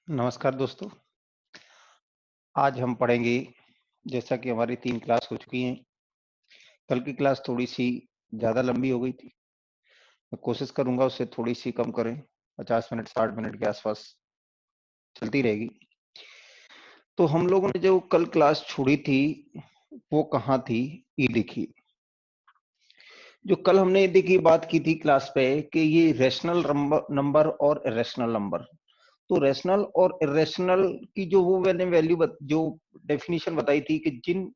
नमस्कार दोस्तों। आज हम पढ़ेंगे, जैसा कि हमारी 3 क्लास हो चुकी हैं। कल की क्लास थोड़ी-सी ज़्यादा लंबी हो गई थी। मैं कोशिश करूँगा उसे थोड़ी-सी कम करें, 50 मिनट 60 मिनट के आसपास चलती रहेगी। तो हम लोगों ने जो कल क्लास छोड़ी थी, वो कहाँ थी? ये देखिए, जो कल हमने देखिए बात की थी क्लास पे कि ये रैशनल नंबर और इरेशनल नंबर। तो रैशनल और इरेशनल की जो वो मैंने जो डेफिनिशन बताई थी कि जिन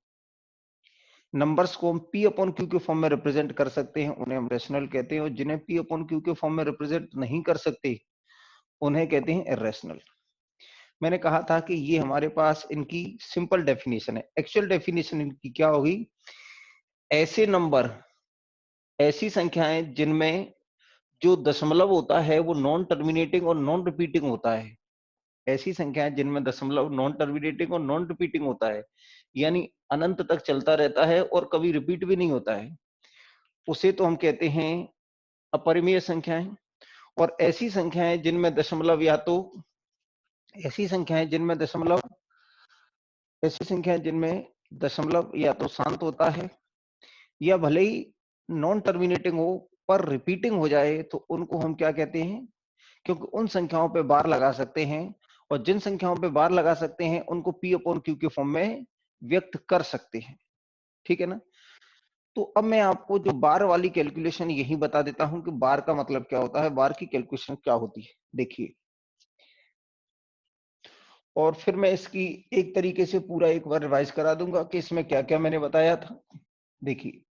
नंबर्स को हम पी अपॉन क्यू के फॉर्म में रिप्रेजेंट कर सकते हैं उन्हें हम रेशनल कहते हैं, और जिन्हें पी अपॉन क्यू के फॉर्म में रिप्रेजेंट नहीं कर सकते उन्हें कहते हैं इरेशनल। मैंने कहा था कि ये हमारे पास इनकी सिंपल डेफिनेशन है। एक्चुअल डेफिनेशन इनकी क्या होगी? ऐसे नंबर, ऐसी संख्याएं जिनमें जो दशमलव होता है वो नॉन टर्मिनेटिंग और नॉन रिपीटिंग होता है। ऐसी संख्याएं जिनमें दशमलव नॉन टर्मिनेटिंग और नॉन रिपीटिंग होता है, यानी अनंत तक चलता रहता है और कभी रिपीट भी नहीं होता है, उसे तो हम कहते हैं अपरिमेय संख्याएं। और ऐसी संख्याएं जिनमें दशमलव ऐसी संख्याएं जिनमें दशमलव या तो शांत होता है या भले ही नॉन टर्मिनेटिंग हो पर रिपीटिंग हो जाए, तो उनको हम क्या कहते हैं? क्योंकि उन संख्याओं पे बार लगा सकते हैं, और जिन संख्याओं पे बार लगा सकते हैं उनको पी अपॉन क्यू के फॉर्म में व्यक्त कर सकते हैं। ठीक है ना? तो अब मैं आपको जो बार वाली कैलकुलेशन यही बता देता हूं कि बार का मतलब क्या होता है, बार की कैलकुलेशन क्या होती है। देखिए, और फिर मैं इसकी एक तरीके से पूरा एक बार रिवाइज करा दूंगा कि इसमें क्या-क्या मैंने बताया था। देखिए,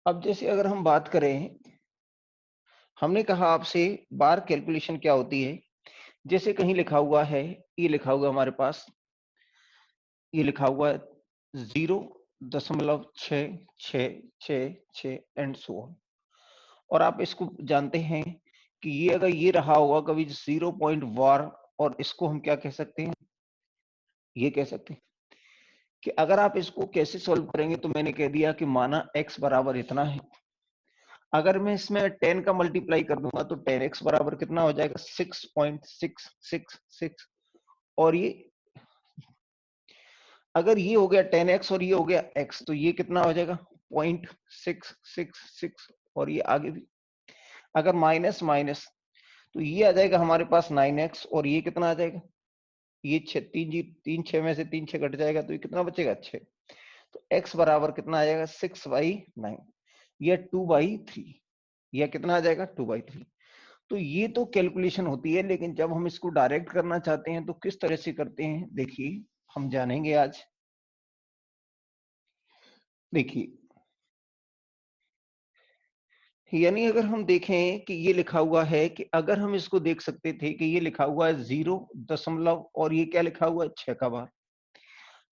अब जैसे अगर हम बात करें, हमने कहा आपसे बार कैलकुलेशन क्या होती है। जैसे कहीं लिखा हुआ है, ये लिखा हुआ हमारे पास, ये लिखा हुआ है 0.666 एंड सो ऑन। और आप इसको जानते हैं कि ये अगर ये रहा होगा कभी 0 पॉइंट वार, और इसको हम क्या कह सकते हैं? ये कह सकते हैं कि अगर आप इसको कैसे सॉल्व करेंगे, तो मैंने कह दिया कि माना x बराबर इतना है। अगर मैं इसमें 10 का मल्टीप्लाई कर दूंगा तो 10x बराबर कितना हो जाएगा? 6.666। और ये अगर ये हो गया 10x और ये हो गया x, तो ये कितना हो जाएगा? 0.666। और ये आगे भी अगर माइनस माइनस, तो ये आ जाएगा हमारे पास 9x, और ये कितना आ जाएगा? ये तीन छह में से तीन छह घट जाएगा, तो ये कितना बचेगा? 6। तो x बराबर कितना आ जाएगा? 6/9 या 2/3, या कितना आ जाएगा? 2/3। तो ये तो कैलकुलेशन होती है, लेकिन जब हम इसको डायरेक्ट करना चाहते हैं तो किस तरह से करते हैं, देखिए हम जानेंगे आज। देखिए, यानी अगर हम देखें कि ये लिखा हुआ है, कि अगर हम इसको देख सकते थे कि ये लिखा हुआ है 0 और ये क्या लिखा हुआ है? 6 का बार।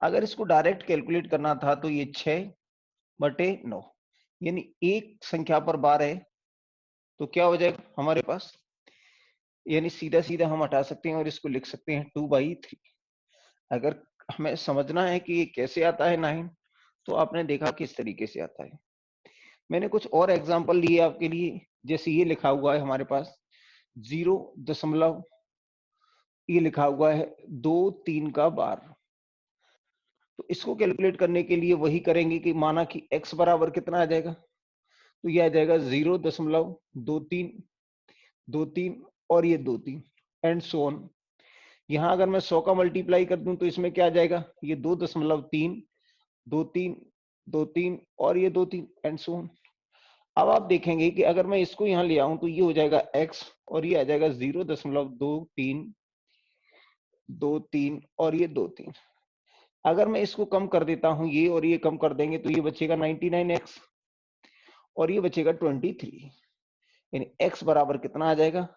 अगर इसको डायरेक्ट कैलकुलेट करना था तो ये 6/9, यानी एक संख्या पर बार है, तो क्या हो जाएगा हमारे पास? यानी सीधा सीधा हम हटा सकते हैं और इसको लिख सकते हैं 2/3। अगर हमें समझना है कि ये कैसे आता है 9, तो आपने देखा किस तरीके से आता है। मैंने कुछ और एग्जांपल लिए आपके लिए। जैसे ये लिखा हुआ है हमारे पास 0 ये लिखा हुआ है 2 3 का बार। तो इसको कैलकुलेट करने के लिए वही करेंगे कि माना कि x बराबर कितना आ जाएगा? तो ये आ जाएगा 0.2323 और ये 2 3 एंड सो ऑन। यहाँ अगर मैं 100 का मल्टीप्लाई कर दूं तो इसमें क्या आ जाएगा? ये 2.3 2 3 2 3 और ये 2 3 एंड सो ऑन। अब आप देखेंगे कि अगर मैं इसको यहाँ ले आऊं तो ये हो जाएगा x, और ये आ जाएगा 0.2323 और ये 2 3। अगर मैं इसको कम कर देता हूं, ये और ये कम कर देंगे, तो ये बचेगा 99x और ये बचेगा 23। यानी x बराबर कितना आ जाएगा?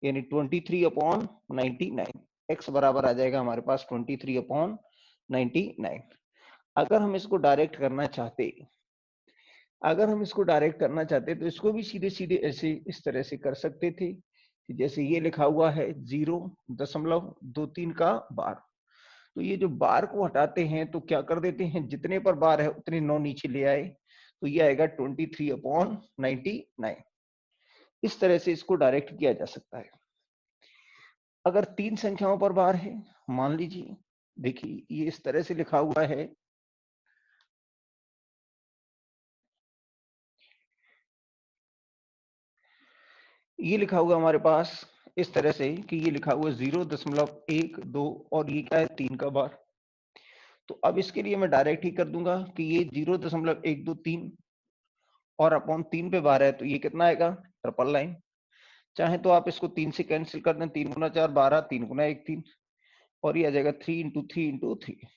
यानी 23/99। x बराबर आ जाएगा हमारे पास 23/99। अगर हम इसको डायरेक्ट करना चाहते तो इसको भी सीधे सीधे ऐसे इस तरह से कर सकते थे कि जैसे ये लिखा हुआ है 0.23 का बार। तो ये जो बार को हटाते हैं तो क्या कर देते हैं, जितने पर बार है उतने 9 नीचे ले आए, तो ये आएगा 23/99। इस तरह से इसको डायरेक्ट किया जा सकता है। अगर 3 संख्याओं पर बार है, मान लीजिए, देखिए ये इस तरह से लिखा हुआ है, ये लिखा हुआ हमारे पास इस तरह से कि ये लिखा हुआ 0.12 और ये क्या है 3 का बार। तो अब इसके लिए मैं डायरेक्ट ही कर दूंगा कि ये 0.123 और अपॉन 3 पे बार है, तो ये कितना आएगा ट्रिपल लाइन। चाहे तो आप इसको 3 से कैंसिल कर दें, 3 गुना 4 12, 3 गुना 1 3, और ये आ जाएगा 3 इंटू 3 इंटू 3,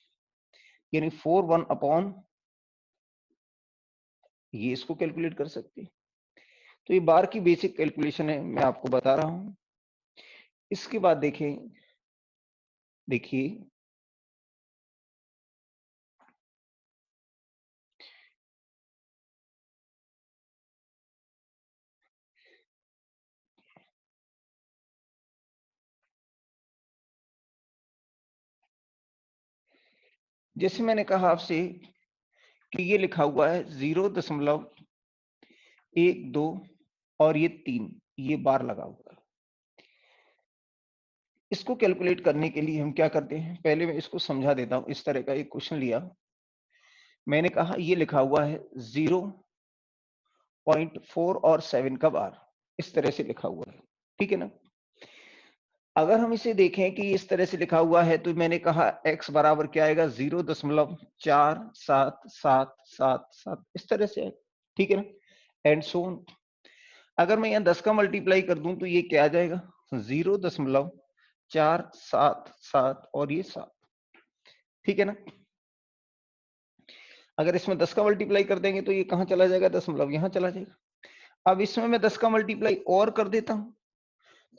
यानी 4 1 ये इसको कैलकुलेट कर सकते हैं। तो ये बार की बेसिक कैलकुलेशन है, मैं आपको बता रहा हूं। इसके बाद देखें, देखिए जैसे मैंने कहा आपसे कि ये लिखा हुआ है 0.12 और ये 3, ये बार लगा हुआ है। इसको कैलकुलेट करने के लिए हम क्या करते हैं, पहले मैं इसको समझा देता हूं। इस तरह का एक क्वेश्चन लिया, मैंने कहा ये लिखा हुआ है 0.4 और 7 का बार, इस तरह से लिखा हुआ है, ठीक है ना। अगर हम इसे देखें कि इस तरह से लिखा हुआ है, तो मैंने कहा x बराबर क्या आएगा 0.477777, इस तरह से है, ठीक है ना, एंड सो ऑन। अगर मैं यहाँ 10 का मल्टीप्लाई कर दूं तो ये क्या आ जाएगा 0.477 और ये 7, ठीक है ना। अगर इसमें 10 का मल्टीप्लाई कर देंगे तो ये कहाँ चला जाएगा, दशमलव यहाँ चला जाएगा। अब इसमें मैं 10 का मल्टीप्लाई और कर देता हूं,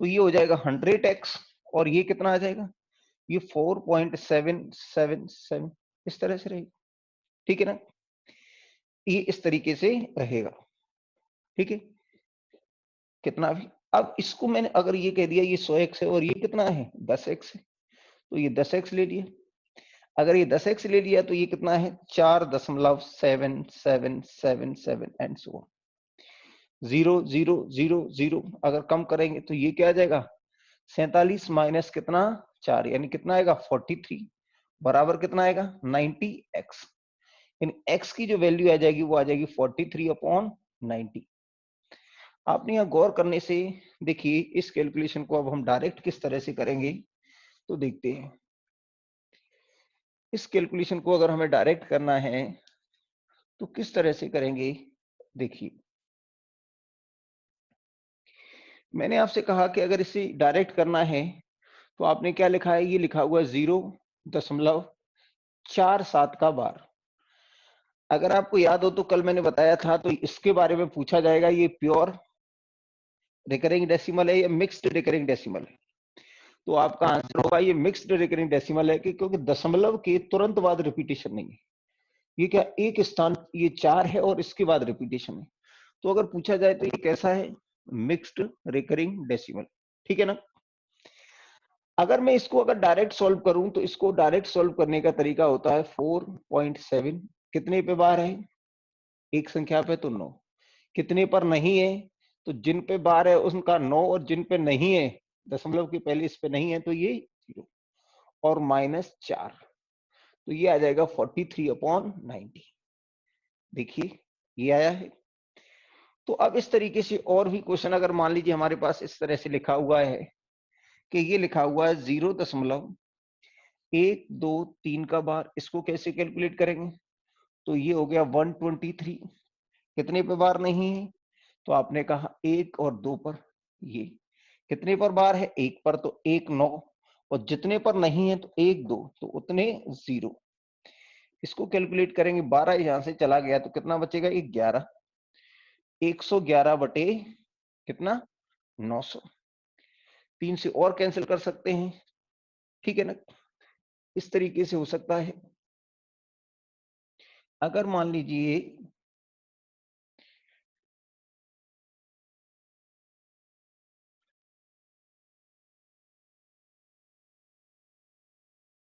तो ये हो जाएगा 100x, और ये कितना आ जाएगा, ये 4.777, इस तरह से रहेगा, ठीक है ना। ये इस तरीके से रहेगा, ठीक है। कितना भी, अब इसको मैंने अगर ये कह दिया ये 100x है और ये कितना है 10x है, तो ये 10x ले लिया। अगर ये 10x ले लिया तो ये कितना है 4.7777 एंड सो ऑन। 0 0 0 0 अगर कम करेंगे तो ये क्या आ जाएगा 47 माइनस कितना 4, यानी कितना आएगा 43, बराबर कितना आएगा 90x। यानी x की जो वैल्यू आ जाएगी वो आ जाएगी 43/90। आपने यहाँ गौर करने से देखिए इस कैलकुलेशन को अब हम डायरेक्ट किस तरह से करेंगे, तो देखते हैं। इस कैलकुलेशन को अगर हमें डायरेक्ट करना है तो किस तरह से करेंगे, देखिए मैंने आपसे कहा कि अगर इसे डायरेक्ट करना है तो आपने क्या लिखा है, ये लिखा हुआ है 0.47 का बार। अगर आपको याद हो तो कल मैंने बताया था, तो इसके बारे में पूछा जाएगा ये प्योर रिकरिंग डेसिमल है या मिक्स्ड रिकरिंग डेसिमल है, तो आपका आंसर होगा ये मिक्स्ड रिकरिंग डेसिमल है, क्योंकि दशमलव के तुरंत बाद रिपीटेशन नहीं है। ये क्या एक स्थान ये 4 है और इसके बाद रिपीटेशन है, तो अगर पूछा जाए तो ये कैसा है मिक्स्ड रिकरिंग डेसिमल, ठीक है ना। अगर मैं इसको अगर डायरेक्ट सॉल्व करूं तो इसको डायरेक्ट सॉल्व करने का तरीका होता है 4.7, कितने पे बार है एक संख्या पे तो 9, कितने पर नहीं है तो जिन पे बार है उनका 9, और जिन पे नहीं है दशमलव के पहले इस पे नहीं है तो ये 0, और -4, तो ये आ जाएगा 43/90। देखिए ये आया है। तो अब इस तरीके से और भी क्वेश्चन अगर मान लीजिए हमारे पास इस तरह से लिखा हुआ है कि ये लिखा हुआ है 0.123 का बार, इसको कैसे कैलकुलेट करेंगे, तो ये हो गया 123, कितने पे बार नहीं है, तो आपने कहा 1 और 2 पर, ये कितने पर बार है 1 पर, तो 1 9, और जितने पर नहीं है तो 1 2, तो उतने 0। इसको कैलकुलेट करेंगे, 12 यहां से चला गया तो कितना बचेगा 11, 111 बटे कितना 900, 3 से और कैंसिल कर सकते हैं, ठीक है ना। इस तरीके से हो सकता है। अगर मान लीजिए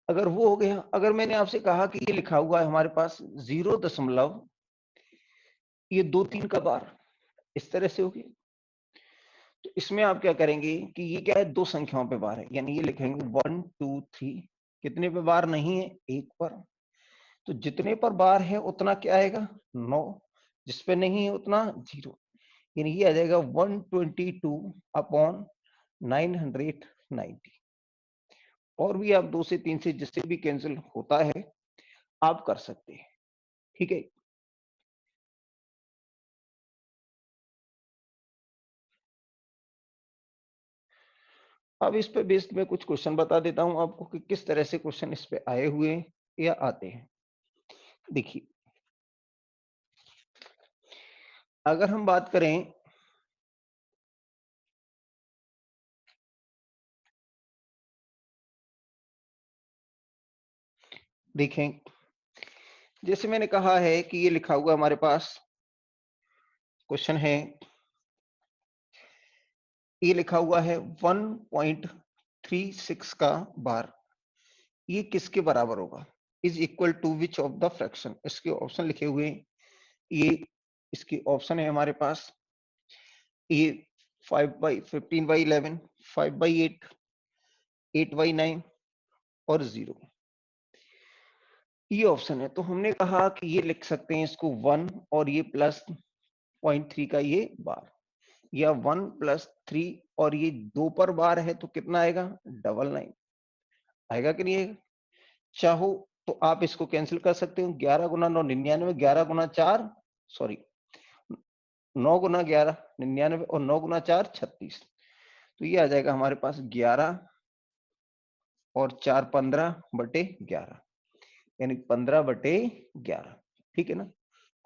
अगर वो हो गया, अगर मैंने आपसे कहा कि ये लिखा हुआ है हमारे पास 0.1 ये 2 3 का बार इस तरह से हो गया। तो इसमें आप क्या करेंगे कि ये क्या है, 2 संख्याओं पे बार है, यानी ये लिखेंगे 1 2 3। कितने पे बार नहीं है, 1 पर। तो जितने पर बार है उतना क्या आएगा, 9। जिस पे नहीं है उतना 0, यानी ये आ जाएगा 122 अपॉन 990। और भी आप 2 से 3 से जिससे भी कैंसिल होता है आप कर सकते हैं, ठीक है। अब इस पे बेस्ड मैं कुछ क्वेश्चन बता देता हूं आपको कि किस तरह से क्वेश्चन इस पे आए हुए या आते हैं। देखिए, अगर हम बात करें देखें, जैसे मैंने कहा है कि ये लिखा हुआ हमारे पास क्वेश्चन है, ये लिखा हुआ है 1.36 का बार, ये किसके बराबर होगा, is equal to which of the fraction. इसके ऑप्शन लिखे हुए हैं, ये इसके ऑप्शन है हमारे पास, ये 5/15/11, 5/8, 8/9 और 0, ये ऑप्शन है। तो हमने कहा कि ये लिख सकते हैं इसको 1 और ये प्लस 0.3 का ये बार, या 1 + 3 और ये 2 पर बार है तो कितना आएगा, 999 आएगा कि नहीं आएगा। चाहो तो आप इसको कैंसिल कर सकते हो, 11 × 9 99, 11 × 4 सॉरी 9 × 11 99 और 9 × 4 36। तो ये आ जाएगा हमारे पास 11 और 4 15/11, यानी 15/11, ठीक है ना।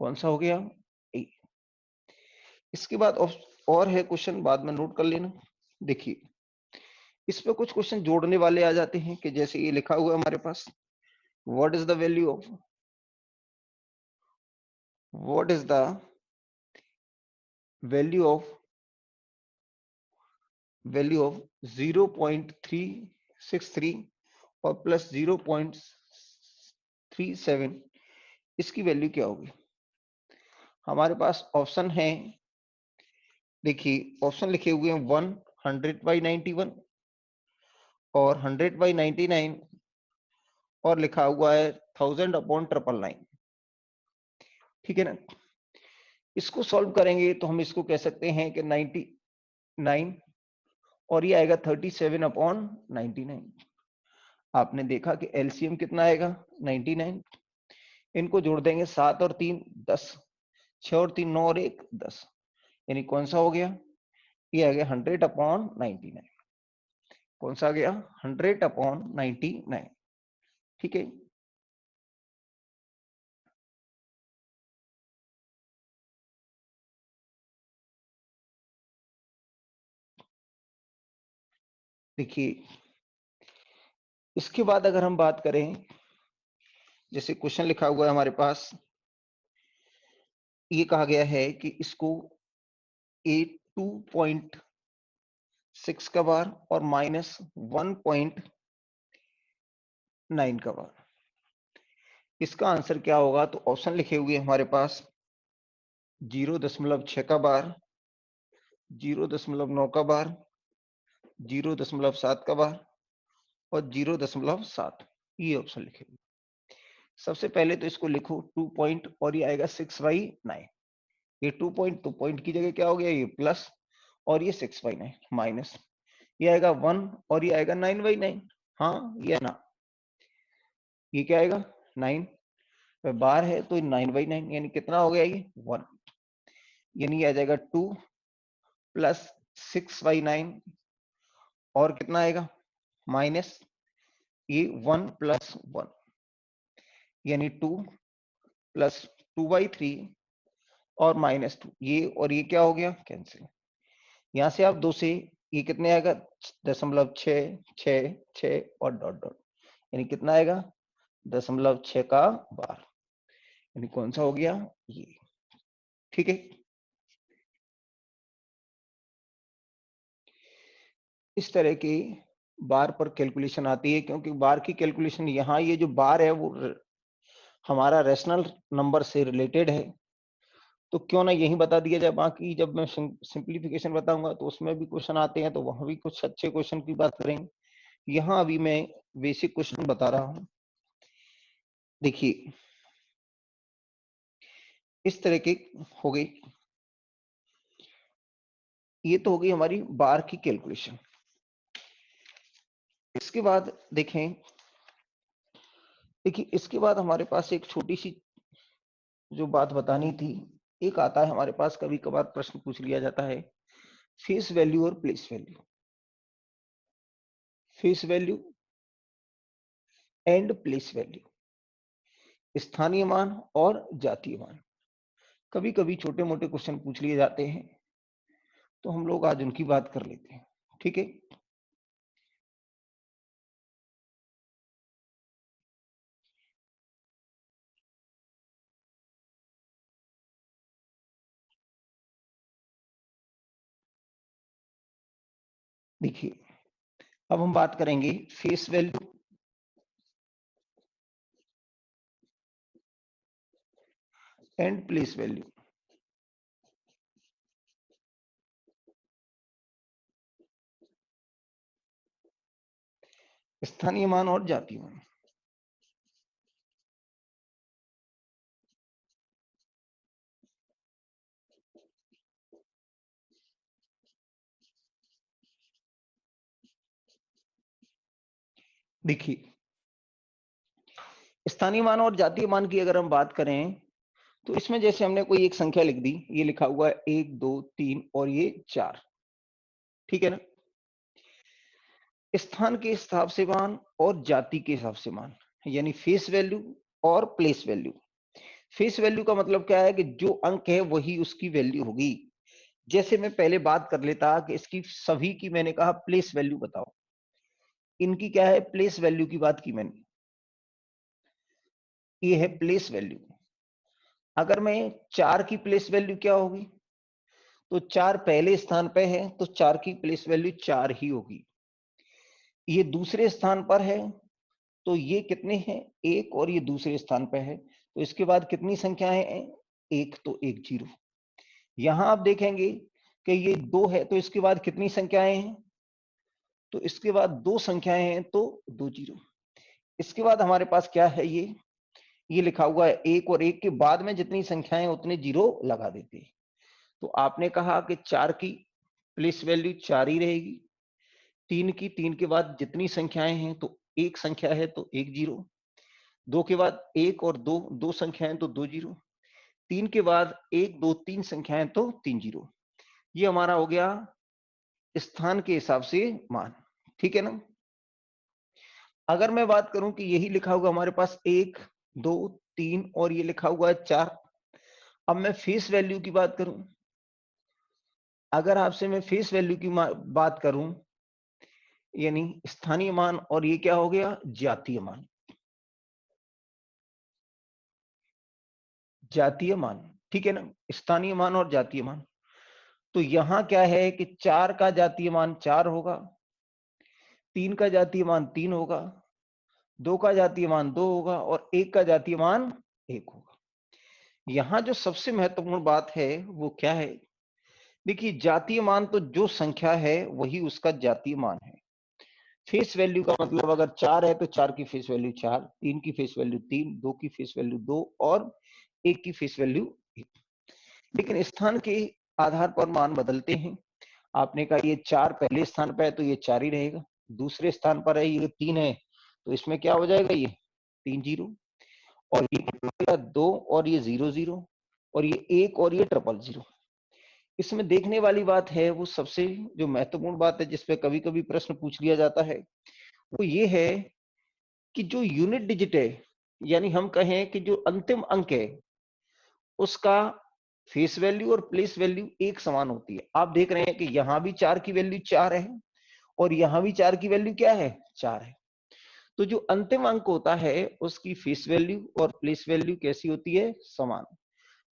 कौन सा हो गया, ए। इसके बाद और है क्वेश्चन, बाद में नोट कर लेना। देखिए, इस पे कुछ क्वेश्चन जोड़ने वाले आ जाते हैं कि जैसे ये लिखा हुआ है हमारे पास, what is the value of 0.363 और प्लस 0.37, इसकी वैल्यू क्या होगी। हमारे पास ऑप्शन है, देखिए ऑप्शन लिखे हुए हैं 100/91 और 100/99 और लिखा हुआ है 1000/999, ठीक है ना। इसको सॉल्व करेंगे तो हम इसको कह सकते हैं कि 99 और ये आएगा 37/99। आपने देखा कि एलसीएम कितना आएगा, 99। इनको जोड़ देंगे, 7 और 3 10, 6 और 3 9 और 1 10, यानी कौन सा हो गया, ये आ गया 100/99। कौन सा आ गया, 100/99, ठीक है। देखिए, इसके बाद अगर हम बात करें, जैसे क्वेश्चन लिखा हुआ है हमारे पास, ये कहा गया है कि इसको 2.6 का बार और -1.9 का बार, इसका आंसर क्या होगा। तो ऑप्शन लिखे हुए हमारे पास 0.6 का बार, 0.9 का बार, 0.7 का बार और 0.7, ये ऑप्शन लिखे हुए। सबसे पहले तो इसको लिखो 2 पॉइंट और ये आएगा 6/9। ये 2 पॉइंट, तो पॉइंट की जगह क्या हो गया, ये प्लस, और ये 6/9 माइनस, ये आएगा 1 और ये आएगा 9/9। हाँ या ना, ये क्या आएगा 9 बार है तो 9/9, यानी कितना हो गया, ये 1, यानी आ जाएगा 2 + 6/9 और कितना आएगा माइनस ये 1 + 1, यानी 2 + 2/3 और -2, ये और ये क्या हो गया, कैंसिल। यहां से आप 2 से ये कितने आएगा, 0.666 और डॉट डॉट, यानी कितना आएगा 0.6 का बार, यानी कौन सा हो गया, ये, ठीक है। इस तरह की बार पर कैलकुलेशन आती है, क्योंकि बार की कैलकुलेशन यहाँ ये जो बार है वो हमारा रेशनल नंबर से रिलेटेड है, तो क्यों ना यही बता दिया जाए। बाकी जब मैं सिंप्लीफिकेशन बताऊंगा तो उसमें भी क्वेश्चन आते हैं, तो वहां भी कुछ अच्छे क्वेश्चन की बात करेंगे। यहाँ अभी मैं बेसिक क्वेश्चन बता रहा हूं। देखिए इस तरह के हो गई, ये तो हो गई हमारी बार की कैलकुलेशन। इसके बाद देखें, देखिए इसके बाद हमारे पास एक छोटी सी जो बात बतानी थी, एक आता है हमारे पास, कभी कभार प्रश्न पूछ लिया जाता है, फेस वैल्यू और place value. Face value and place value, स्थानीय मान और जातीय मान। कभी कभी छोटे मोटे क्वेश्चन पूछ लिए जाते हैं, तो हम लोग आज उनकी बात कर लेते हैं। ठीक है, देखिए अब हम बात करेंगे face value and place value. स्थानीय मान और जातीय मान। देखिए स्थानीय मान और जातीय मान की अगर हम बात करें, तो इसमें जैसे हमने कोई एक संख्या लिख दी, ये लिखा हुआ है 1 2 3 और ये 4, ठीक है ना। स्थान के हिसाब से मान और जाति के हिसाब से मान, यानी फेस वैल्यू और प्लेस वैल्यू। फेस वैल्यू का मतलब क्या है कि जो अंक है वही उसकी वैल्यू होगी। जैसे मैं पहले बात कर लेता कि इसकी सभी की मैंने कहा प्लेस वैल्यू बताओ, इनकी क्या है प्लेस वैल्यू की बात की मैंने, ये है प्लेस वैल्यू। अगर मैं 4 की प्लेस वैल्यू क्या होगी, तो 4 पहले स्थान पे है तो 4 की प्लेस वैल्यू 4 ही होगी। ये दूसरे स्थान पर है तो ये कितने हैं, एक, और ये दूसरे स्थान पे है तो इसके बाद कितनी संख्याएं हैं, एक, तो एक जीरो। यहां आप देखेंगे कि ये 2 है तो इसके बाद कितनी संख्याएं हैं, तो इसके बाद 2 संख्याएं हैं तो 2 जीरो। इसके बाद हमारे पास क्या है, ये लिखा हुआ है एक, और एक के बाद में जितनी संख्याएं उतने जीरो लगा देते हैं। तो आपने कहा कि 4 की प्लेस वैल्यू 4 ही रहेगी, 3 की, 3 के बाद जितनी संख्याएं हैं तो एक संख्या है तो एक जीरो, 2 के बाद एक और दो, दो संख्याएं तो दो जीरो, 3 के बाद एक दो तीन संख्याएं तो तीन जीरो। ये हमारा हो गया स्थान के हिसाब से मान, ठीक है ना। अगर मैं बात करूं कि यही लिखा होगा हमारे पास एक, दो, तीन और ये लिखा हुआ है 4, अब मैं फेस वैल्यू की बात करूं, अगर आपसे मैं फेस वैल्यू की बात करूं, यानी स्थानीय मान, और ये क्या हो गया जातीय मान। जातीय मान, ठीक है ना, स्थानीय मान और जातीय मान। तो यहां क्या है कि 4 का जातीय मान 4 होगा, 3 का जातीय मान 3 होगा, 2 का जातीय मान 2 होगा और 1 का जातीय मान 1 होगा। यहां जो सबसे महत्वपूर्ण बात है वो क्या है, देखिए जातीय मान तो जो संख्या है वही उसका जातीय मान है। फेस वैल्यू का मतलब अगर 4 है तो 4 की फेस वैल्यू 4, 3 की फेस वैल्यू 3, 2 की फेस वैल्यू 2 और 1 की फेस वैल्यू 1। लेकिन स्थान के आधार पर मान बदलते हैं। आपने कहा ये 4 पहले स्थान पर है तो ये 4 ही रहेगा, दूसरे स्थान पर है ये 3 है तो इसमें क्या हो जाएगा, ये 3 जीरो, और ये 2 और ये 0 0 और ये 1 और ये ट्रिपल जीरो। इसमें देखने वाली बात है, वो सबसे जो महत्वपूर्ण बात है जिसपे कभी कभी प्रश्न पूछ लिया जाता है, वो ये है कि जो यूनिट डिजिट है, यानी हम कहें कि जो अंतिम अंक है, उसका फेस वैल्यू और प्लेस वैल्यू एक समान होती है। आप देख रहे हैं कि यहां भी 4 की वैल्यू 4 है और यहां भी 4 की वैल्यू क्या है, 4 है। तो जो अंतिम अंक होता है उसकी फेस वैल्यू और प्लेस वैल्यू कैसी होती है, समान।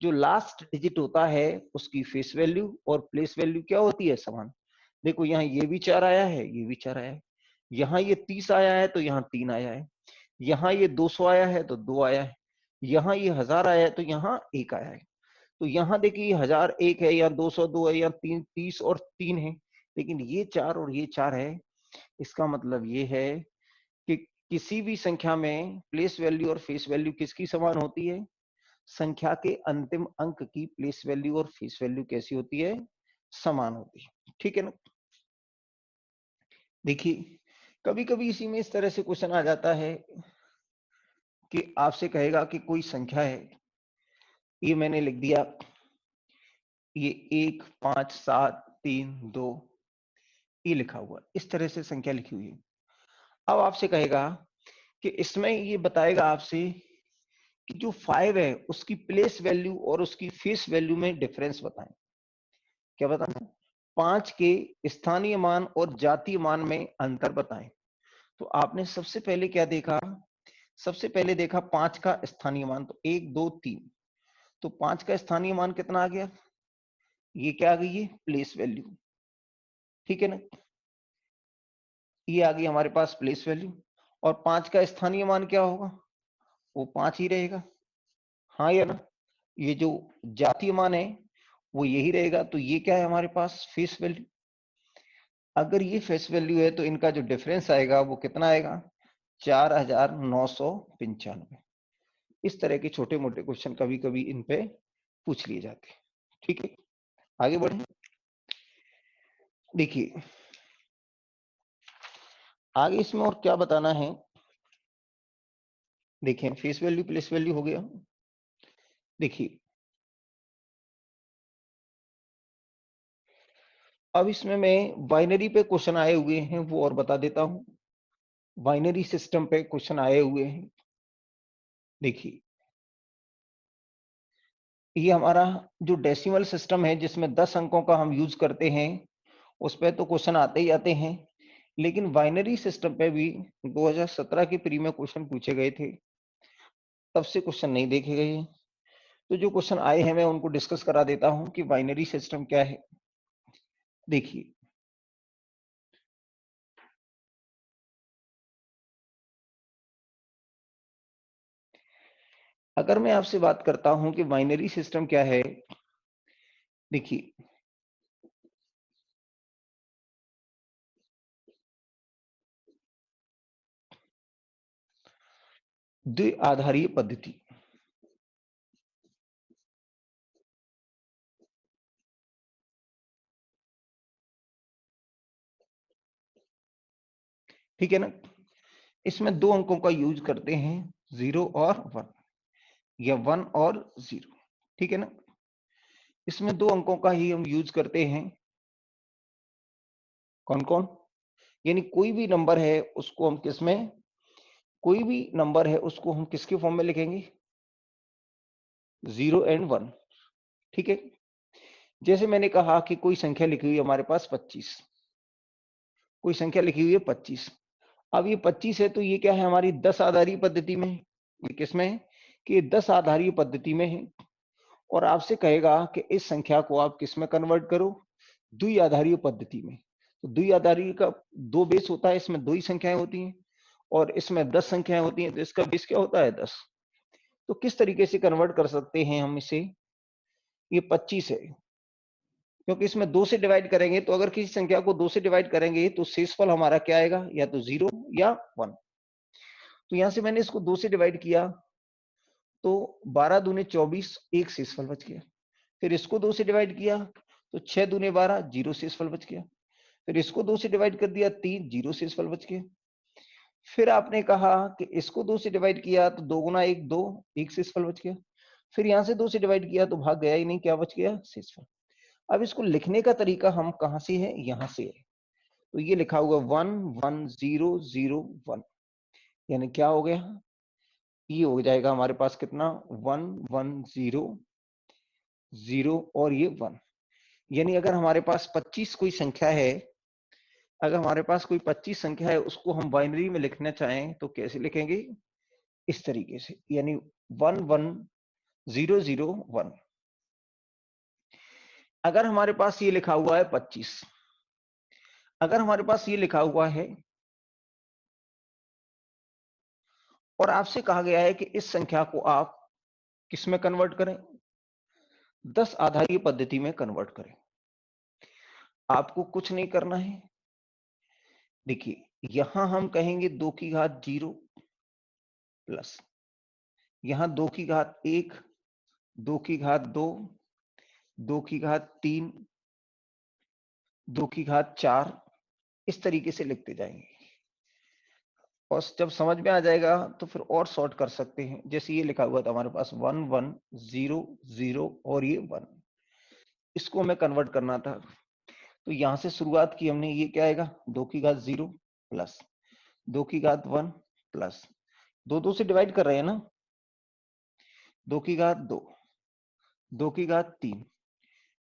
जो लास्ट डिजिट होता है उसकी फेस वैल्यू और प्लेस वैल्यू क्या होती है, समान। देखो यहाँ ये भी 4 आया है, ये भी 4 आया है, यहाँ ये 30 आया है तो यहाँ 3 आया है, यहाँ ये 200 आया है तो 2 आया है, यहाँ ये 1000 आया है तो यहाँ 1 आया है। तो यहाँ देखिए 1001 है या 202 है या 30 और 3 है, लेकिन ये 4 और ये 4 है। इसका मतलब ये है कि किसी भी संख्या में प्लेस वैल्यू और फेस वैल्यू किसकी समान होती है? संख्या के अंतिम अंक की प्लेस वैल्यू और फेस वैल्यू कैसी होती है? समान होती है। ठीक है ना? देखिए कभी कभी इसी में इस तरह से क्वेश्चन आ जाता है कि आपसे कहेगा कि कोई संख्या है, ये मैंने लिख दिया, ये 1 5 7 3 2 ये लिखा हुआ, इस तरह से संख्या लिखी हुई है। अब आपसे कहेगा कि इसमें ये बताएगा आपसे कि जो 5 है उसकी प्लेस वैल्यू और उसकी फेस वैल्यू में डिफरेंस बताएं। क्या बताना है? 5 के स्थानीय मान और जातीय मान में अंतर बताएं। तो आपने सबसे पहले क्या देखा? सबसे पहले देखा 5 का स्थानीय मान, तो 1 2 3। तो 5 का स्थानीय मान कितना आ गया? ये क्या आ गई है? Place value. ठीक है ना? ये आ गई हमारे पास प्लेस वैल्यू। और 5 का स्थानीय मान क्या होगा? वो 5 ही रहेगा। हाँ या ना? ये जो जातीय मान है वो यही रहेगा। तो ये क्या है हमारे पास? Face value. अगर ये फेस वैल्यू है तो इनका जो डिफरेंस आएगा वो कितना आएगा? 4995। इस तरह के छोटे मोटे क्वेश्चन कभी कभी इन पे पूछ लिए जाते हैं। ठीक है, आगे बढ़े। देखिए आगे इसमें और क्या बताना है। देखिए फेस वैल्यू प्लेस वैल्यू हो गया। देखिए अब इसमें मैं बाइनरी पे क्वेश्चन आए हुए हैं वो और बता देता हूं। बाइनरी सिस्टम पे क्वेश्चन आए हुए हैं। देखिए ये हमारा जो डेसिमल सिस्टम है जिसमें 10 अंकों का हम यूज करते हैं, उस पे तो क्वेश्चन आते ही आते हैं। लेकिन बाइनरी सिस्टम पे भी 2017 के प्री में क्वेश्चन पूछे गए थे, तब से क्वेश्चन नहीं देखे गए। तो जो क्वेश्चन आए हैं मैं उनको डिस्कस करा देता हूं कि बाइनरी सिस्टम क्या है। देखिए अगर मैं आपसे बात करता हूं कि बाइनरी सिस्टम क्या है, देखिए द्विआधारीय पद्धति। ठीक है ना? इसमें दो अंकों का यूज करते हैं, 0 और 1 या 1 और 0। ठीक है ना? इसमें दो अंकों का ही हम यूज करते हैं। कौन कौन? यानी कोई भी नंबर है उसको हम किसमें, कोई भी नंबर है उसको हम किसके फॉर्म में लिखेंगे? 0 एंड 1। ठीक है? जैसे मैंने कहा कि कोई संख्या लिखी हुई है हमारे पास 25, कोई संख्या लिखी हुई है 25। अब ये 25 है तो ये क्या है? हमारी 10 आधारीय पद्धति में है। ये किसमें है? कि ये 10 आधारीय पद्धति में है। और आपसे कहेगा कि इस संख्या को आप किस में कन्वर्ट करो? द्विआधारीय पद्धति में। तो द्विआधारीय का दो बेस होता है, इसमें दो ही संख्याएं होती हैं और इसमें 10 संख्याएं होती हैं, तो इसका बेस क्या होता है? 10। तो किस तरीके से कन्वर्ट कर सकते हैं हम इसे? ये 25 है, क्योंकि इसमें 2 से डिवाइड करेंगे, तो अगर किसी संख्या को 2 से डिवाइड करेंगे तो शेषफल हमारा क्या आएगा? या तो 0 या 1। तो यहां से मैंने इसको 2 से डिवाइड किया तो 12 दूने 24, एक शेषफल बच गया। फिर इसको 2 से डिवाइड किया तो 6 दूने 12, 0 शेषफल बच गया। फिर इसको 2 से डिवाइड कर दिया 3, 0 शेषफल बच गया। फिर आपने कहा कि इसको 2 से डिवाइड किया तो 2 गुना 1 2, एक शेषफल बच गया। फिर यहां से 2 से डिवाइड किया तो भाग गया ही नहीं, क्या बच गया? शेषफल। अब इसको लिखने का तरीका हम कहां से है? यहां से है। तो ये लिखा हुआ 1 1 0 0 1, यानी क्या हो गया? ये हो जाएगा हमारे पास कितना? 1 1 0 0 और ये 1। यानी अगर हमारे पास 25 कोई संख्या है, अगर हमारे पास कोई 25 संख्या है उसको हम बाइनरी में लिखना चाहें तो कैसे लिखेंगे? इस तरीके से, यानी 1 1 0 0 1। अगर हमारे पास ये लिखा हुआ है 25, अगर हमारे पास ये लिखा हुआ है और आपसे कहा गया है कि इस संख्या को आप किस में कन्वर्ट करें? 10 आधारीय पद्धति में कन्वर्ट करें। आपको कुछ नहीं करना है। देखिए, यहां हम कहेंगे 2 की घात 0 प्लस यहां 2 की घात 1, 2 की घात 2, 2 की घात 3, 2 की घात 4, इस तरीके से लिखते जाएंगे। और जब समझ में आ जाएगा तो फिर और सॉर्ट कर सकते हैं। जैसे ये लिखा हुआ था हमारे पास 1 1 0 0 और ये 1, इसको हमें कन्वर्ट करना था। तो यहां से शुरुआत की हमने। ये क्या आएगा 2 की घात 0 प्लस 2 की घात 1 प्लस 2 से डिवाइड कर रहे हैं ना, 2 की घात 2, 2 की घात 3,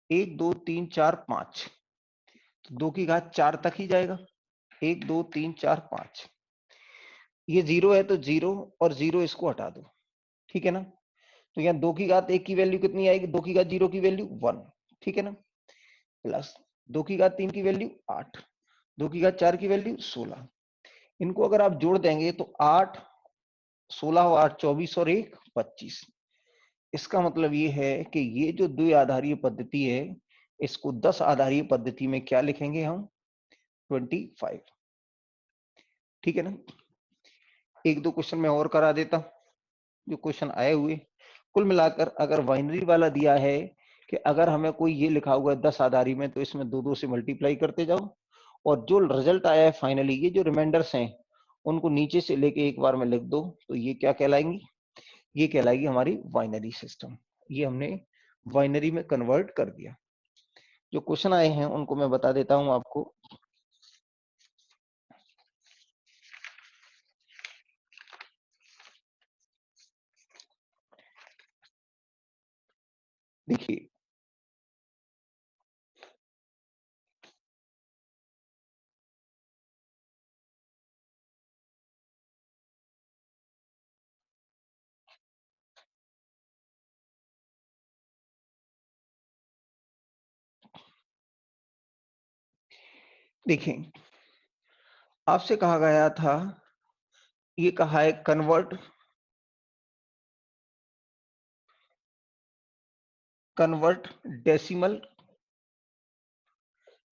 1 2 3 4 5, तो 2 की घात 4 तक ही जाएगा। 1 2 3 4 5, ये 0 है तो 0 और 0 इसको हटा दो, ठीक है ना। तो यहाँ 2 की घात 1 की वैल्यू कितनी आएगी, 2 की घात 0 की वैल्यू 1, ठीक है ना, प्लस 2 की घात 3 की वैल्यू 8, 2 की घात 4 की वैल्यू 16। इनको अगर आप जोड़ देंगे तो 8 16 और 8 24 और 1 25। इसका मतलब ये है कि ये जो द्विआधारीय पद्धति है, इसको 10 आधारीय पद्धति में क्या लिखेंगे हम, 25, ठीक है ना। एक दो क्वेश्चन मैं और करा देता हूं जो क्वेश्चन आए हुए। कुल मिलाकर अगर बाइनरी वाला दिया है कि अगर हमें कोई ये लिखा हुआ है 10 आधारी में, तो इसमें 2 2 से मल्टीप्लाई करते जाओ, और जो रिजल्ट आया है फाइनली, ये जो रिमाइंडर्स हैं उनको नीचे से लेके एक बार में लिख दो, तो ये क्या कहलाएंगी, ये कहलाएगी हमारी बाइनरी सिस्टम। ये हमने बाइनरी में कन्वर्ट कर दिया। जो क्वेश्चन आए हैं उनको मैं बता देता हूं आपको। देखिए, देखिए आपसे कहा गया था, ये कहा है कन्वर्ट डेसिमल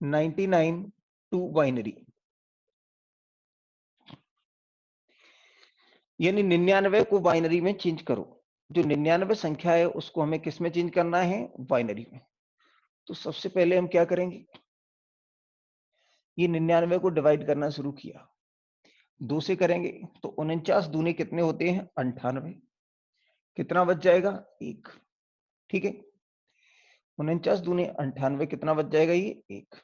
99 टू बाइनरी, यानी 99 को बाइनरी में चेंज करो। जो 99 संख्या है उसको हमें किस में चेंज करना है, बाइनरी में। तो सबसे पहले हम क्या करेंगे, ये 99 को डिवाइड करना शुरू किया, 2 से करेंगे तो 49 दूने कितने होते हैं, 98, कितना बच जाएगा, 1, ठीक है। 49 दूने 98, कितना बच जाएगा, ये 1।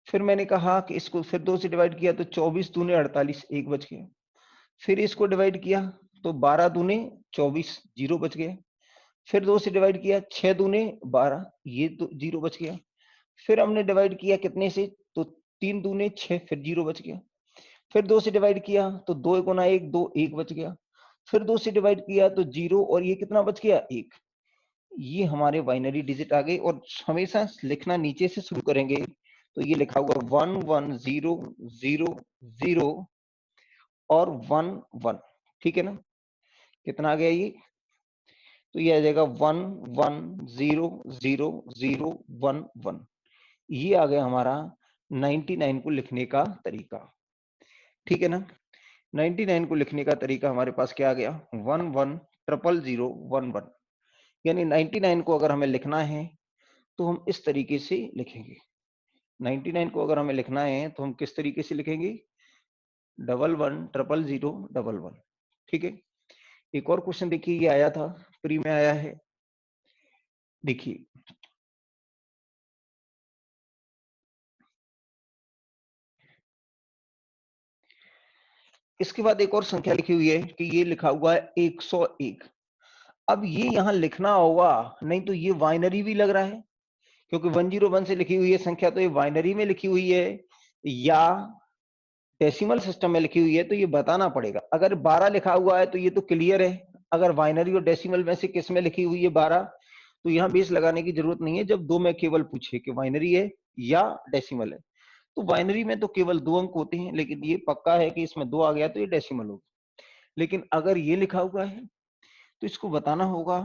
फिर मैंने कहा कि इसको फिर 2 से डिवाइड किया तो 24 दूने 48, 1 बच गया। फिर इसको डिवाइड किया तो 12 दूने 24, 0 बच गया। फिर 2 से डिवाइड किया, 6 दूने 12, ये तो 0 बच गया। फिर हमने डिवाइड किया कितने से, तो 3 दूने 6, फिर 0 बच गया। फिर 2 से डिवाइड किया तो 2 गुना 1 2, 1 बच गया। फिर 2 से डिवाइड किया तो 0 और ये कितना बच गया, 1। ये हमारे बाइनरी डिजिट आ गए। और हमेशा लिखना नीचे से शुरू करेंगे, तो ये लिखा हुआ 1 1 0 0 0 और 1 1, ठीक है ना। कितना आ गया ये, तो ये आ जाएगा 1 1 0 0 0 1 1। ये आ गया हमारा 99 को लिखने का तरीका, ठीक है ना। 99 को लिखने का तरीका हमारे पास क्या आ गया, 1 1 0 0 1 1। यानी 99 को अगर हमें लिखना है तो हम इस तरीके से लिखेंगे। 99 को अगर हमें लिखना है तो हम किस तरीके से लिखेंगे, 1 1 0 0 1 1, ठीक है। एक और क्वेश्चन देखिए, ये आया था, प्री में आया है। देखिए, इसके बाद एक और संख्या लिखी हुई है कि ये लिखा हुआ है 101। अब ये यहां लिखना होगा, नहीं तो ये बाइनरी भी लग रहा है, क्योंकि 101 से लिखी हुई है संख्या, तो ये बाइनरी में लिखी हुई है या डेसिमल सिस्टम में लिखी हुई है, तो ये बताना पड़ेगा। अगर 12 लिखा हुआ है तो ये तो क्लियर है। अगर बाइनरी और डेसिमल में से किस में लिखी हुई है 12, तो यहाँ बेस लगाने की जरूरत नहीं है। जब दो में केवल पूछे कि बाइनरी है या डेसिमल है, तो बाइनरी में तो केवल 2 अंक होते हैं, लेकिन ये पक्का है कि इसमें 2 आ गया तो ये डेसिमल होगा। लेकिन अगर ये लिखा हुआ है तो इसको बताना होगा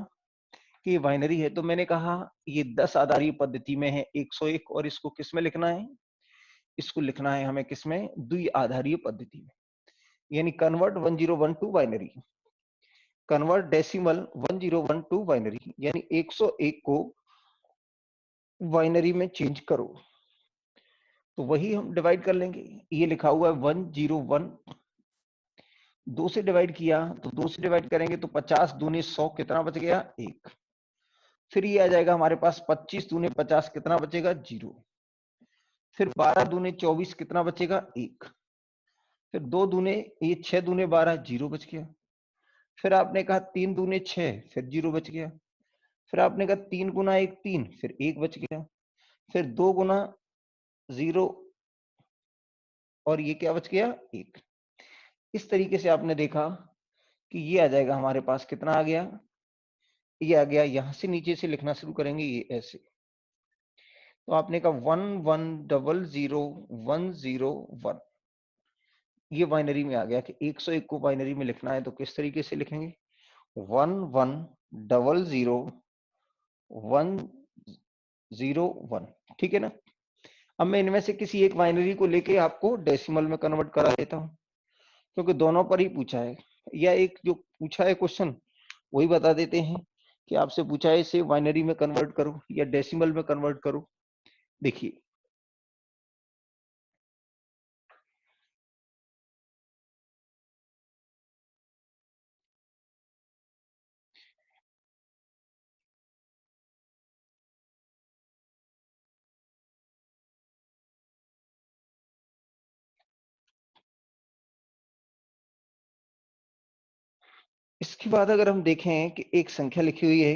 कि ये बाइनरी है, तो मैंने कहा ये 10 आधारीय पद्धति में है 101, और इसको किस में लिखना है? इसको लिखना है हमें किसमें? द्वि आधारीय पद्धति में, यानी convert 1012 to binary, convert decimal 1012 to binary, यानी 101 को बाइनरी में चेंज करो। तो वही हम डिवाइड कर लेंगे। ये लिखा हुआ है 101, 2 से डिवाइड किया तो 2 से डिवाइड करेंगे तो 50 दूनी 100, कितना बच गया? 1। फिर ये आ जाएगा हमारे पास 25 दूनी 50, कितना बचेगा? 0। फिर 12 दूनी 24, कितना बचेगा? 1। फिर 2 दूने ये 6 दूने 12, 0 बच गया। फिर आपने कहा 3 दूने 6, फिर 0 बच गया। फिर आपने कहा 3 गुना 1 3, फिर 1 बच गया। फिर 2 गुना 0, और ये क्या बच गया? 1। इस तरीके से आपने देखा कि ये आ जाएगा हमारे पास, कितना आ गया? ये आ गया, यहां से नीचे से लिखना शुरू करेंगे ये ऐसे। तो आपने कहा 11000101, ये बाइनरी में आ गया कि 101 को बाइनरी में लिखना है, तो किस तरीके से लिखेंगे? 11000101, ठीक है ना। अब मैं इनमें से किसी एक बाइनरी को लेके आपको डेसिमल में कन्वर्ट करा देता हूं, क्योंकि दोनों पर ही पूछा है, या एक जो पूछा है क्वेश्चन वही बता देते हैं कि आपसे पूछा है इसे बाइनरी में कन्वर्ट करो या डेसिमल में कन्वर्ट करो। देखिए, इसके बाद अगर हम देखें कि एक संख्या लिखी हुई है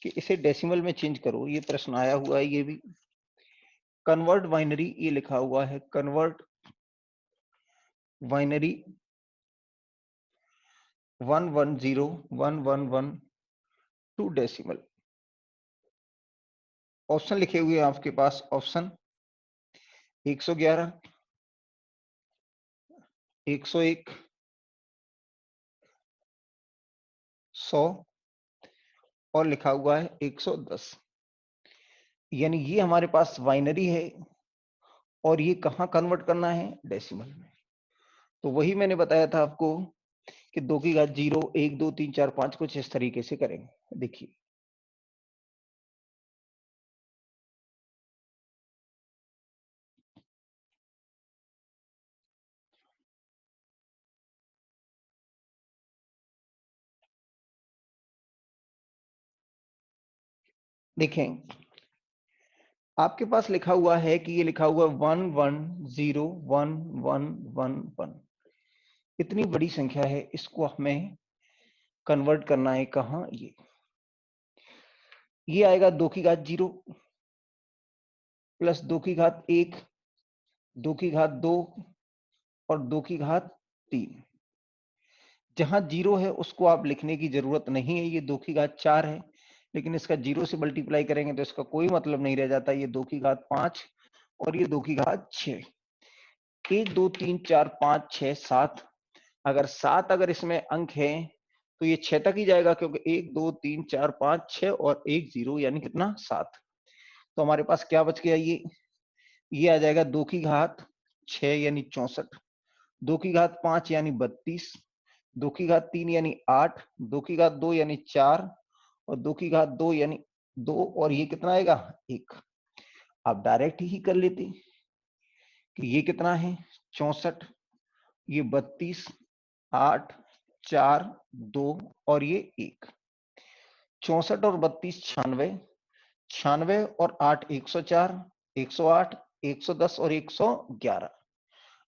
कि इसे डेसिमल में चेंज करो, ये प्रश्न आया हुआ है, ये भी कन्वर्ट बाइनरी, ये लिखा हुआ है convert binary 110111 to decimal. Option लिखे हुए हैं आपके पास, ऑप्शन 111, 101, 100 और लिखा हुआ है 110। यानी ये हमारे पास बाइनरी है और ये कहाँ कन्वर्ट करना है? डेसिमल में। तो वही मैंने बताया था आपको कि 2 की घात 0, 1 2 3 4 5 कुछ इस तरीके से करेंगे। देखिए, देखें आपके पास लिखा हुआ है कि ये लिखा हुआ 110111, इतनी बड़ी संख्या है, इसको हमें कन्वर्ट करना है कहाँ? ये आएगा 2 की घात 0 प्लस 2 की घात 1, 2 की घात 2 और 2 की घात 3। जहां 0 है उसको आप लिखने की जरूरत नहीं है, ये 2 की घात 4 है, लेकिन इसका 0 से मल्टीप्लाई करेंगे तो इसका कोई मतलब नहीं रह जाता। ये 2 की घात 5 और ये 2 की घात 6, 1 2 3 4 5 6 7। अगर 7 अगर इसमें अंक है तो ये 6 तक ही जाएगा, क्योंकि 1 2 3 4 5 6 और 1 0, यानी कितना? 7। तो हमारे पास क्या बच गया? ये आ जाएगा 2 की घात 6 यानी 64, 2 की घात 5 यानी 32, 2 की घात 3 यानी 8, 2 की घात 2 यानी 4 और 2 की घात 2 यानी 2, और ये कितना आएगा? 1। आप डायरेक्ट ही कर लेते कि ये कितना है? 64, ये 32, 8 4 2 और ये 1। 64 और 32 96, 96 और 8 104, 108, 110 और 111।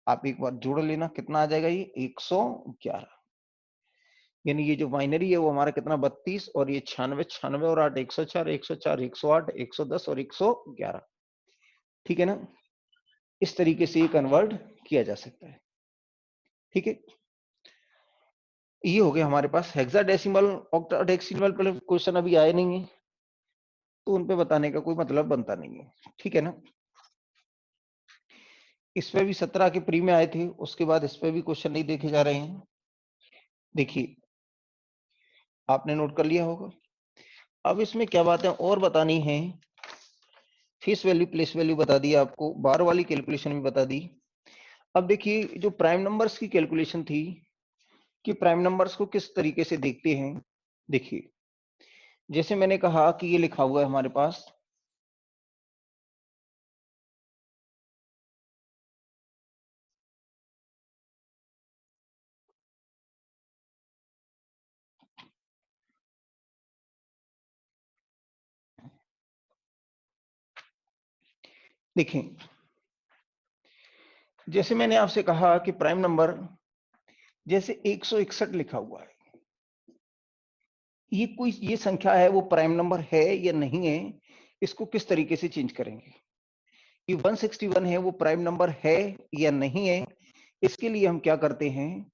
आप एक बार जोड़ लेना, कितना आ जाएगा? ये 111। यानी ये जो बाइनरी है वो हमारा कितना? 32 और ये 96, 96 और 8 104, 104 108 110 और 111, ठीक है ना। इस तरीके से ये कन्वर्ट किया जा सकता है, ठीक है। ये हो गया हमारे पास हेक्साडेसिमल। ऑक्टाडेसिमल पर क्वेश्चन अभी आए नहीं है, तो उन पे बताने का कोई मतलब बनता नहीं है, ठीक है ना। इस पे भी 17 के प्री में आए थे, उसके बाद इस पे भी क्वेश्चन नहीं देखे जा रहे हैं। देखिए, आपने नोट कर लिया होगा। अब इसमें क्या बातें और बतानी है, फेस वैल्यू प्लेस वैल्यू बता दी आपको, बार वाली कैलकुलेशन भी बता दी। अब देखिए जो प्राइम नंबर्स की कैलकुलेशन थी कि प्राइम नंबर्स को किस तरीके से देखते हैं। देखिए जैसे मैंने कहा कि ये लिखा हुआ है हमारे पास, देखें जैसे मैंने आपसे कहा कि प्राइम नंबर जैसे 161 लिखा हुआ है, ये कोई ये संख्या है वो प्राइम नंबर है या नहीं है, इसको किस तरीके से चेंज करेंगे। ये 161 है वो प्राइम नंबर है या नहीं है, इसके लिए हम क्या करते हैं,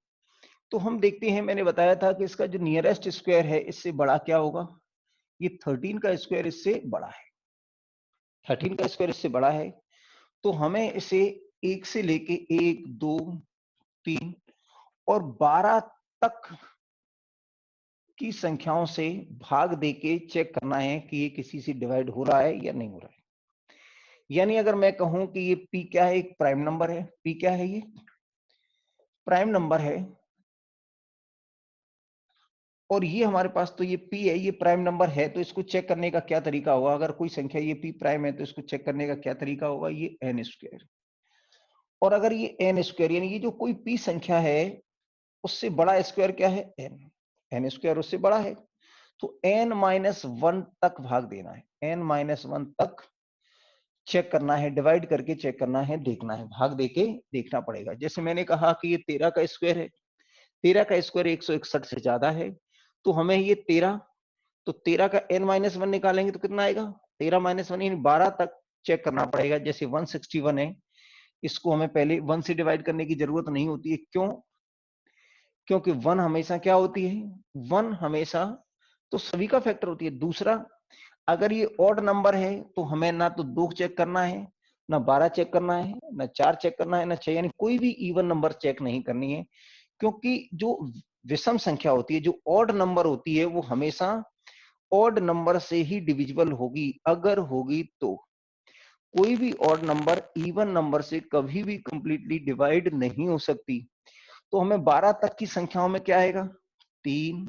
तो हम देखते हैं, मैंने बताया था कि इसका जो नियरेस्ट स्क्वायर है इससे बड़ा क्या होगा, ये 13 का स्क्वायर इससे बड़ा है, 13 का स्क्वायर इससे बड़ा है, तो हमें इसे 1 से लेके 1 2 3 और 12 तक की संख्याओं से भाग देके चेक करना है कि ये किसी से डिवाइड हो रहा है या नहीं हो रहा है। यानी अगर मैं कहूं कि ये p क्या है, एक प्राइम नंबर है, p क्या है, ये प्राइम नंबर है, और ये हमारे पास तो ये p है, ये प्राइम नंबर है, तो इसको चेक करने का क्या तरीका होगा, अगर कोई संख्या ये p प्राइम है तो इसको चेक करने का क्या तरीका होगा, ये n स्क्वायर, और अगर ये n स्क्वायर यानी ये जो कोई p संख्या है उससे बड़ा स्क्वायर क्या है, n स्क्वायर उससे बड़ा है, तो n-1 तक भाग देना है, n-1 तक चेक करना है, डिवाइड करके चेक करना है, देखना है, भाग देके देखना पड़ेगा। जैसे मैंने कहा कि ये 13 का स्क्वायर है, 13 का स्क्वायर 161 से ज्यादा है, तो हमें ये 13, तो 13 का n-1 निकालेंगे तो कितना आएगा, 13-1 यानी 12 तक चेक करना पड़ेगा। जैसे 161 है, इसको हमें पहले 1 से डिवाइड करने की जरूरत नहीं होती है, क्यों, क्योंकि 1 हमेशा क्या होती है, 1 हमेशा तो सभी का फैक्टर होती है। दूसरा, अगर ये ऑड नंबर है तो हमें ना तो 2 चेक करना है, ना 12 चेक करना है, ना 4 चेक करना है, ना 6, यानी कोई भी इवन नंबर चेक नहीं करनी है, क्योंकि जो विषम संख्या होती है, जो ऑड नंबर होती है, वो हमेशा ऑड नंबर से ही डिविजिबल होगी, अगर होगी तो। कोई भी ऑड नंबर इवन नंबर से कभी भी कंप्लीटली डिवाइड नहीं हो सकती। तो हमें 12 तक की संख्याओं में क्या आएगा, 3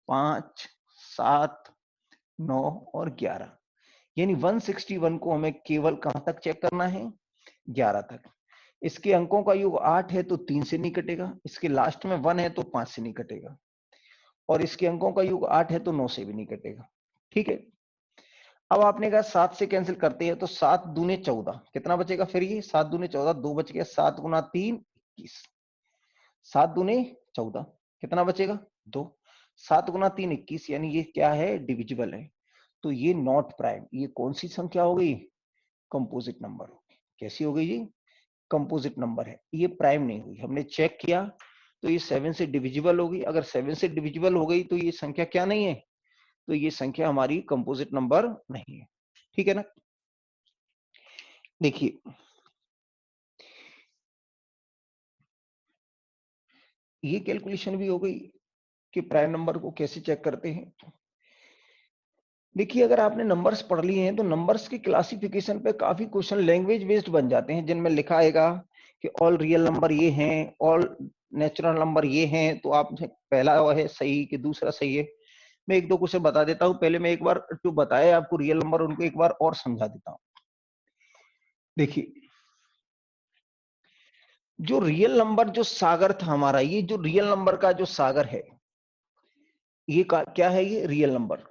5 7 9 और 11, यानी 161 को हमें केवल कहां तक चेक करना है, 11 तक। इसके अंकों का योग 8 है तो 3 से नहीं कटेगा, इसके लास्ट में 1 है तो 5 से नहीं कटेगा, और इसके अंकों का योग 8 है तो 9 से भी नहीं कटेगा। ठीक है, अब आपने कहा 7 से कैंसिल करते हैं, तो 7 दूने 14, कितना बचेगा फिर, ये 7 दूने 14, 2 बच गया, 7 गुना 3 21, 7 दूने 14, कितना बचेगा 2, 7 गुना 3 21, यानी ये क्या है, डिविजिबल है, तो ये नॉट प्राइम। ये कौन सी संख्या हो गई, कंपोजिट नंबर हो गई। कैसी हो गई, ये कंपोजिट नंबर है, ये प्राइम नहीं हुई, हमने चेक किया तो ये 7 से डिविजिबल होगी, अगर 7 से डिविजिबल हो गई तो ये संख्या क्या नहीं है, तो ये संख्या हमारी कंपोजिट नंबर नहीं है। ठीक है ना, देखिए ये कैलकुलेशन भी हो गई कि प्राइम नंबर को कैसे चेक करते हैं। देखिए अगर आपने नंबर्स पढ़ लिए हैं तो नंबर्स की क्लासिफिकेशन पे काफी क्वेश्चन लैंग्वेज बेस्ड बन जाते हैं, जिनमें लिखा आएगा कि ऑल रियल नंबर ये हैं, ऑल नेचुरल नंबर ये हैं, तो आप पहला है सही कि दूसरा सही है। मैं एक दो क्वेश्चन बता देता हूं, पहले मैं एक बार जो बताए आपको रियल नंबर उनको एक बार और समझा देता हूं। देखिए जो रियल नंबर जो सागर था हमारा, ये जो रियल नंबर का जो सागर है, ये क्या है, ये रियल नंबर,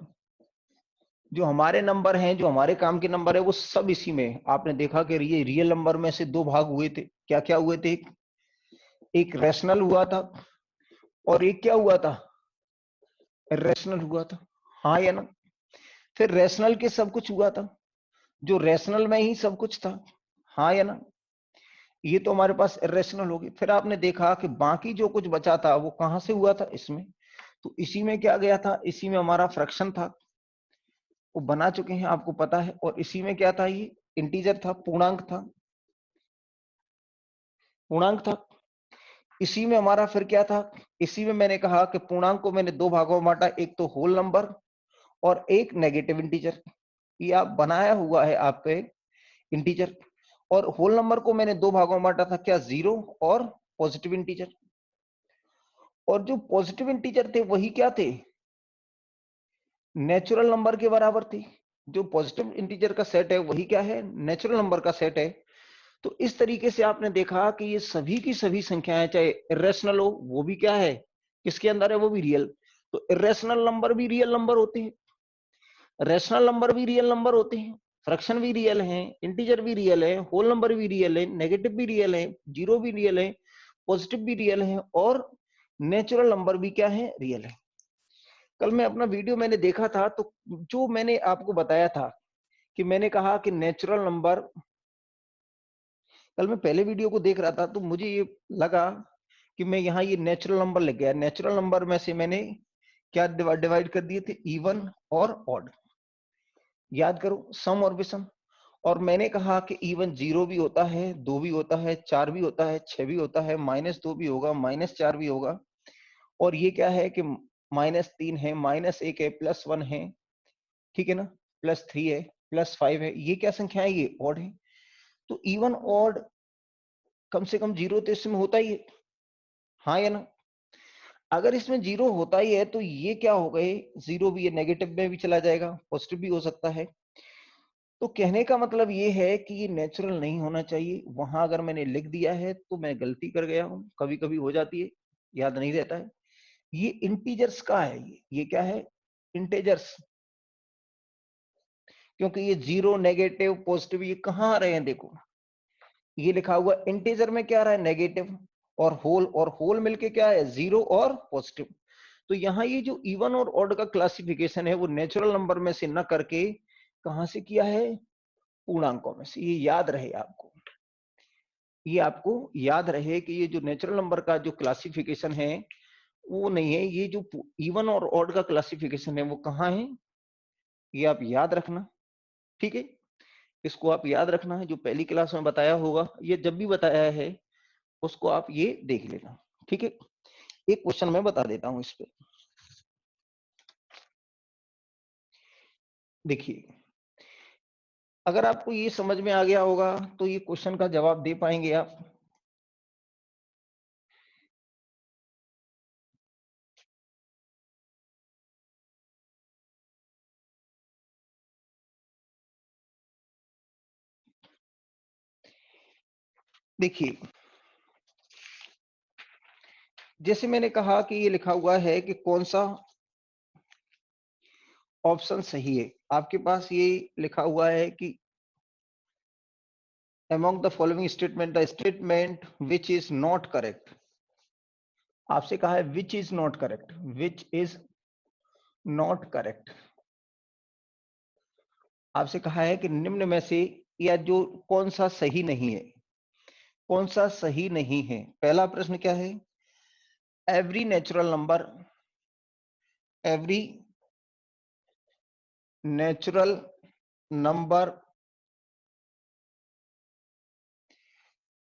जो हमारे नंबर हैं, जो हमारे काम के नंबर है, वो सब इसी में। आपने देखा कि ये रियल नंबर में से दो भाग हुए थे, क्या क्या हुए थे, एक रैशनल हुआ था और एक क्या हुआ था, इरेशनल हुआ था, हाँ या ना। फिर रैशनल के सब कुछ हुआ था, जो रैशनल में ही सब कुछ था, हाँ या ना। ये तो हमारे पास इरेशनल होगी। फिर आपने देखा कि बाकी जो कुछ बचा था वो कहां से हुआ था, इसमें, तो इसी में क्या गया था, इसी में हमारा फ्रैक्शन था, वो बना चुके हैं आपको पता है, और इसी में क्या था, ये इंटीजर था, पूर्णांक था, पूर्णांक था। इसी में हमारा फिर क्या था, इसी में मैंने कहा कि पूर्णांक को मैंने दो भागों में बांटा, एक तो होल नंबर और एक नेगेटिव इंटीजर। ये आप बनाया हुआ है आपके इंटीजर। और होल नंबर को मैंने दो भागों में बांटा था, क्या, जीरो और पॉजिटिव इंटीजर। और जो पॉजिटिव इंटीजर थे वही क्या थे, नेचुरल नंबर के बराबर थे। जो पॉजिटिव इंटीजर का सेट है वही क्या है, नेचुरल नंबर का सेट है। तो इस तरीके से आपने देखा कि ये सभी की सभी संख्याएं, चाहे इरेशनल हो वो भी क्या है, किसके अंदर है, वो भी रियल। तो इरेशनल नंबर भी रियल नंबर होते हैं, रैशनल नंबर भी रियल नंबर होते हैं, फ्रैक्शन भी रियल है, इंटीजर भी रियल है, होल नंबर भी रियल है, नेगेटिव भी रियल है, जीरो भी रियल है, पॉजिटिव भी रियल है, और नेचुरल नंबर भी क्या है, रियल है। कल मैं अपना वीडियो मैंने देखा था, तो जो मैंने आपको बताया था कि मैंने कहा कि नेचुरल नंबर, कल मैं पहले वीडियो को देख रहा था तो मुझे ये लगा कि मैं यहाँ ये नेचुरल नंबर लिख गया। नेचुरल नंबर में से मैंने क्या डिवाइड कर दिए थे, इवन और ऑड। याद करो, सम और विषम। और मैंने कहा कि इवन जीरो भी होता है, दो भी होता है, चार भी होता है, छह भी होता है, -2 भी होगा, -4 भी होगा। और ये क्या है कि -3 है, -1 है, +1 है, ठीक है ना, +3 है, +5 है। ये क्या संख्या है, ये ऑड है। तो इवन ऑड कम से कम जीरो तो इसमें होता ही है, हाँ या ना। अगर इसमें जीरो होता ही है तो ये क्या हो गए, जीरो भी, ये नेगेटिव में भी चला जाएगा, पॉजिटिव भी हो सकता है। तो कहने का मतलब ये है कि ये नेचुरल नहीं होना चाहिए। वहां अगर मैंने लिख दिया है तो मैं गलती कर गया हूं, कभी कभी हो जाती है, याद नहीं रहता है। ये इंटीजर्स का है, ये क्या है, इंटीजर्स। क्योंकि ये जीरो, नेगेटिव, पॉजिटिव, ये कहाँ आ रहे हैं, देखो ये लिखा हुआ इंटीजर में क्या आ रहा है, नेगेटिव, और होल मिलके क्या है, जीरो और पॉजिटिव। तो यहाँ ये जो इवन और ऑड का क्लासिफिकेशन है वो नेचुरल नंबर में से न करके कहां से किया है, पूर्णांकों में से। ये याद रहे आपको, ये आपको याद रहे कि ये जो नेचुरल नंबर का जो क्लासिफिकेशन है वो नहीं है, ये जो इवन और ऑड का क्लासिफिकेशन है वो कहाँ है, ये आप याद रखना, ठीक है। इसको आप याद रखना है, जो पहली क्लास में बताया होगा, ये जब भी बताया है उसको आप ये देख लेना, ठीक है। एक क्वेश्चन मैं बता देता हूं इस पे, देखिए अगर आपको ये समझ में आ गया होगा तो ये क्वेश्चन का जवाब दे पाएंगे आप। देखिए जैसे मैंने कहा कि ये लिखा हुआ है कि कौन सा ऑप्शन सही है। आपके पास ये लिखा हुआ है कि among the following statement the statement which is not correct, आपसे कहा है which is not correct, which is not correct। आपसे कहा है कि निम्न में से या जो कौन सा सही नहीं है, कौन सा सही नहीं है। पहला प्रश्न क्या है, every natural number, every natural number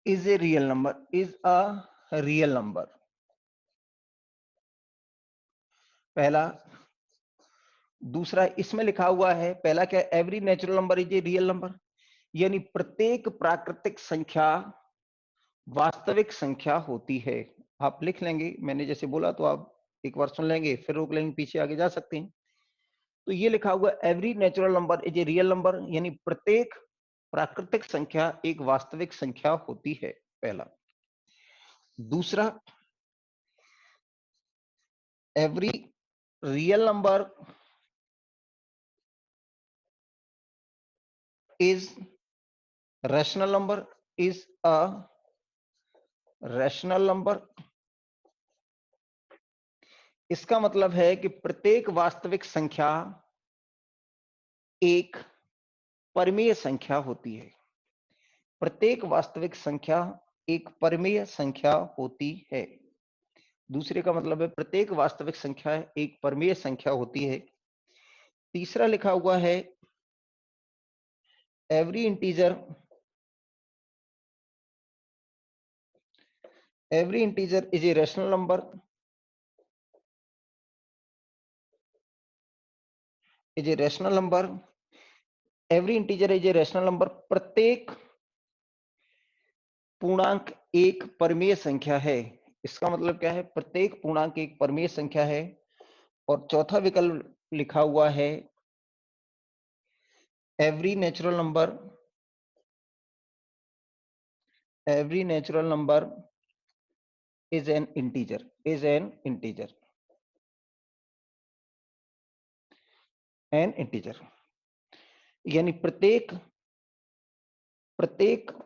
is a real number, is a real number, पहला। दूसरा इसमें लिखा हुआ है, पहला क्या, every natural number is a real number, यानी प्रत्येक प्राकृतिक संख्या वास्तविक संख्या होती है। आप लिख लेंगे, मैंने जैसे बोला तो आप एक बार सुन लेंगे फिर रोक लेंगे, पीछे आगे जा सकते हैं। तो ये लिखा हुआ every natural number is a real number, यानी प्रत्येक प्राकृतिक संख्या एक वास्तविक संख्या होती है, पहला। दूसरा, every real number is rational number, is a rational number. इसका मतलब है कि प्रत्येक वास्तविक संख्या एक परिमेय संख्या होती है, प्रत्येक वास्तविक संख्या एक परिमेय संख्या होती है। दूसरे का मतलब है प्रत्येक वास्तविक संख्या एक परिमेय संख्या होती है। तीसरा लिखा हुआ है every integer, every integer is a rational number, is a rational number, every integer is a rational number, प्रत्येक पूर्णांक एक परमेय संख्या है। इसका मतलब क्या है? प्रत्येक पूर्णांक एक परमेय संख्या है। और चौथा विकल्प लिखा हुआ है every natural number is an integer यानी प्रत्येक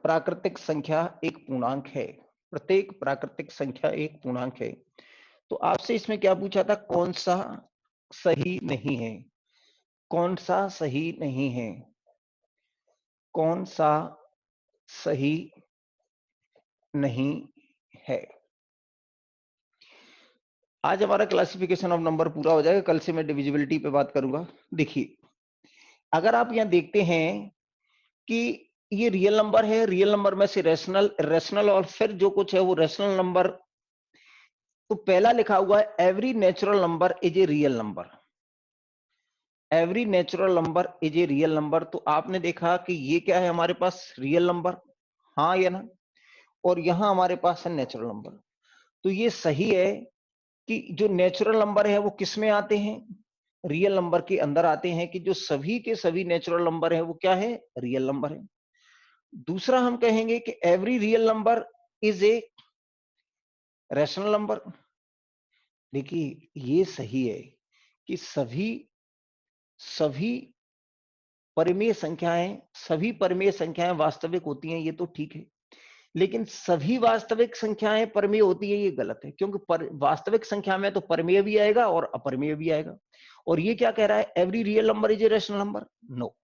प्राकृतिक संख्या एक पूर्णांक है। प्रत्येक प्राकृतिक संख्या एक पूर्णांक है। तो आपसे इसमें क्या पूछा था? कौन सा सही नहीं है? कौन सा सही नहीं है? कौन सा सही नहीं है? आज हमारा क्लासिफिकेशन ऑफ नंबर पूरा हो जाएगा। कल से मैं डिविजिबिलिटी पे बात करूंगा। देखिए, अगर आप यहां देखते हैं कि ये रियल नंबर है, रियल नंबर में से रेशनल और फिर जो कुछ है वो रेशनल नंबर। तो पहला लिखा हुआ है every natural number is a real number. Every natural number is a real number. तो आपने देखा कि ये क्या है हमारे पास? रियल नंबर, हाँ या ना? और यहां हमारे पास है नेचुरल नंबर। तो ये सही है कि जो नेचुरल नंबर है वो किस में आते हैं? रियल नंबर के अंदर आते हैं, कि जो सभी के सभी नेचुरल नंबर है वो क्या है? रियल नंबर है। दूसरा हम कहेंगे कि every real number is a rational number. देखिए, ये सही है कि सभी सभी परमेय संख्याएं वास्तविक होती हैं, ये तो ठीक है। लेकिन सभी वास्तविक संख्याएं परमेय होती है, ये गलत है। क्योंकि वास्तविक संख्या में तो परमेय भी आएगा और अपरमेय भी आएगा। और ये क्या कह रहा है? Every real number is a rational number? No,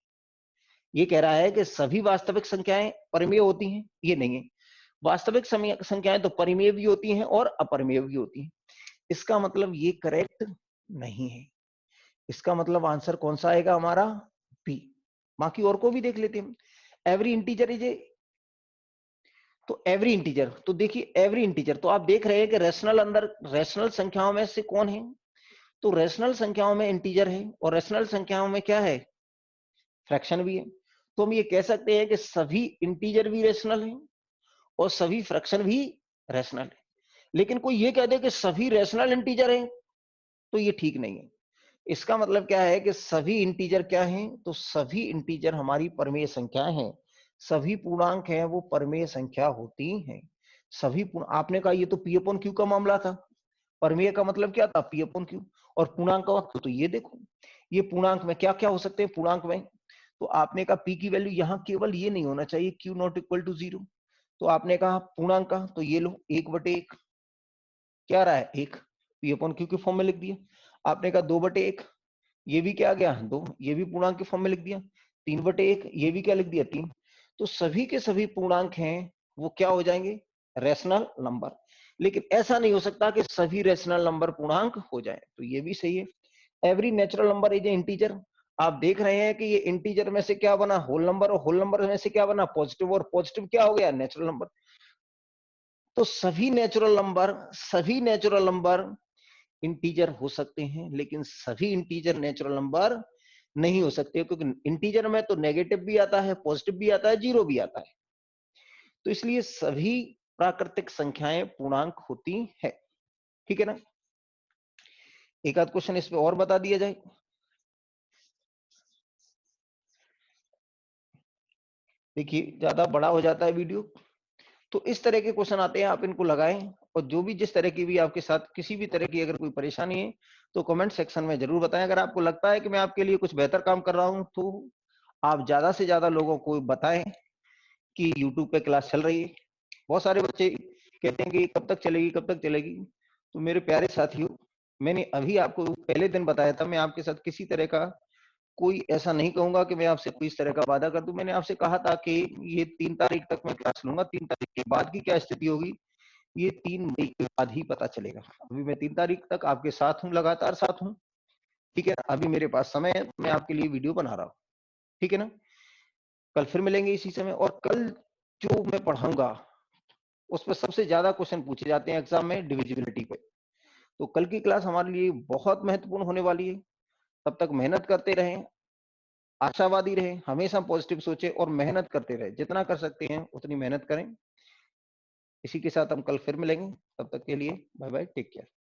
ये कह रहा है कि सभी वास्तविक संख्याएं परमेय होती हैं, ये नहीं है। वास्तविक संख्याएं तो परमेय भी होती हैं और अपरमेय भी होती हैं। इसका मतलब ये करेक्ट नहीं है। इसका मतलब आंसर कौन सा आएगा हमारा? बी। बाकी और को भी देख लेते हैं। एवरी इंटीजर इज ए, तो एवरी इंटीजर, तो देखिए एवरी इंटीजर, तो आप देख रहे हैं कि रेशनल संख्याओं में से कौन है? तो रेशनल संख्याओं में इंटीजर है, और रेशनल संख्याओं में क्या है? फ्रैक्शन भी है। तो हम ये कह सकते हैं कि सभी इंटीजर भी रेशनल है और सभी फ्रैक्शन भी रेशनल है। लेकिन कोई ये कह दे कि सभी रेशनल इंटीजर है, तो ये ठीक नहीं है। इसका मतलब क्या है कि सभी इंटीजर क्या हैं? तो सभी इंटीजर हमारी परमेय संख्याएं हैं। सभी पूर्णांक हैं वो परमेय संख्या होती हैं। आपने कहा ये तो पी अपॉन क्यू का मामला था। परमेय का मतलब क्या था? P upon Q. और पूर्णांक का वक्त तो ये देखो, ये पूर्णांक में क्या क्या हो सकते हैं? पूर्णांक में तो आपने कहा पी की वैल्यू यहां केवल ये नहीं होना चाहिए, क्यू नॉट इक्वल टू 0। तो आपने कहा पूर्णांक का, तो ये लो 1/1 क्या रहा है? 1, पी अपॉन क्यू के फॉर्म में लिख दिया। आपने कहा 2/1, ये भी क्या आ गया? 2, ये भी पूर्णांक के फॉर्म में लिख दिया। 3/1, ये भी क्या लिख दिया? 3। तो सभी के सभी पूर्णांक हैं वो क्या हो जाएंगे? Rational number. लेकिन ऐसा नहीं हो सकता कि सभी रैशनल नंबर पूर्णांक हो जाए, तो ये भी सही है। Every natural number is a integer. आप देख रहे हैं कि ये इंटीजर में से क्या बना? होल नंबर, और होल नंबर में से क्या बना? पॉजिटिव, और पॉजिटिव क्या हो गया? Natural number. तो सभी नेचुरल नंबर इंटीजर हो सकते हैं, लेकिन सभी इंटीजर नेचुरल नंबर नहीं हो सकते, क्योंकि इंटीजर में तो नेगेटिव भी आता है, पॉजिटिव भी आता है, जीरो भी आता है। तो इसलिए सभी प्राकृतिक संख्याएं पूर्णांक होती है। ठीक है ना? एक आध क्वेश्चन इस पे और बता दिया जाए। देखिए, ज्यादा बड़ा हो जाता है वीडियो, तो इस तरह के क्वेश्चन आते हैं, आप इनको लगाएं। और जो भी जिस तरह की भी आपके साथ किसी भी तरह की अगर कोई परेशानी है तो कमेंट सेक्शन में जरूर बताएं। अगर आपको लगता है कि मैं आपके लिए कुछ बेहतर काम कर रहा हूं तो आप ज्यादा से ज्यादा लोगों को बताएं कि YouTube पे क्लास चल रही है। बहुत सारे बच्चे कहते हैं कि कब तक चलेगी, कब तक चलेगी। तो मेरे प्यारे साथियों, मैंने अभी आपको पहले दिन बताया था, मैं आपके साथ किसी तरह का कोई ऐसा नहीं कहूंगा कि मैं आपसे कोई इस तरह का वादा कर दूं। मैंने आपसे कहा था कि ये 3 तारीख तक मैं क्लास लूंगा। 3 तारीख के बाद की क्या स्थिति होगी ये 3 मई के बाद ही पता चलेगा। अभी मैं 3 तारीख तक आपके साथ हूँ, लगातार साथ हूँ। ठीक है, अभी मेरे पास समय है, मैं आपके लिए वीडियो बना रहा हूँ। ठीक है ना? कल फिर मिलेंगे इसी समय। और कल जो मैं पढ़ाऊंगा उसमें सबसे ज्यादा क्वेश्चन पूछे जाते हैं एग्जाम में डिविजिबिलिटी पे। तो कल की क्लास हमारे लिए बहुत महत्वपूर्ण होने वाली है। तब तक मेहनत करते रहें, आशावादी रहें, हमेशा पॉजिटिव सोचें और मेहनत करते रहें। जितना कर सकते हैं उतनी मेहनत करें। इसी के साथ हम कल फिर मिलेंगे। तब तक के लिए बाय बाय, टेक केयर।